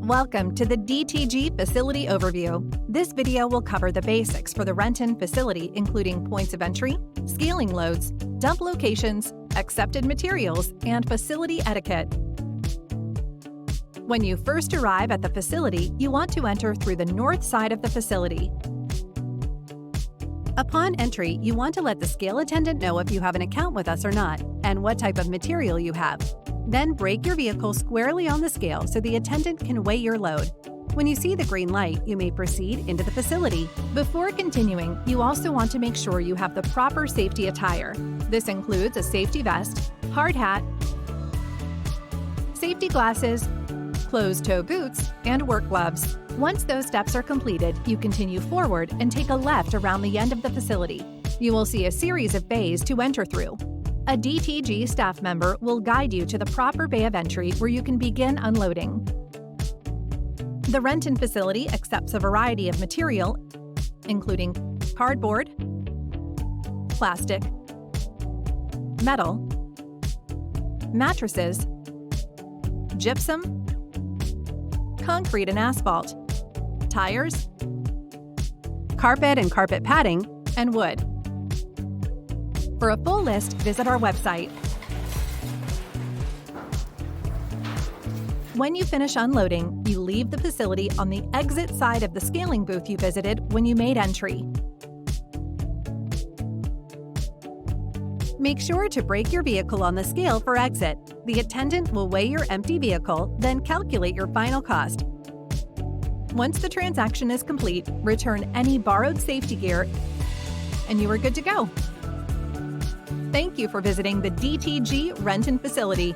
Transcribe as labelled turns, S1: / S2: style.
S1: Welcome to the DTG Facility Overview. This video will cover the basics for the Renton facility, including points of entry, scaling loads, dump locations, accepted materials, and facility etiquette. When you first arrive at the facility, you want to enter through the north side of the facility. Upon entry, you want to let the scale attendant know if you have an account with us or not, and what type of material you have. Then brake your vehicle squarely on the scale so the attendant can weigh your load. When you see the green light, you may proceed into the facility. Before continuing, you also want to make sure you have the proper safety attire. This includes a safety vest, hard hat, safety glasses, closed-toe boots, and work gloves. Once those steps are completed, you continue forward and take a left around the end of the facility. You will see a series of bays to enter through. A DTG staff member will guide you to the proper bay of entry where you can begin unloading. The Renton facility accepts a variety of material, including cardboard, plastic, metal, mattresses, gypsum, concrete and asphalt, tires, carpet and carpet padding, and wood. For a full list, visit our website. When you finish unloading, you leave the facility on the exit side of the scaling booth you visited when you made entry. Make sure to brake your vehicle on the scale for exit. The attendant will weigh your empty vehicle, then calculate your final cost. Once the transaction is complete, return any borrowed safety gear, and you are good to go. Thank you for visiting the DTG Renton facility.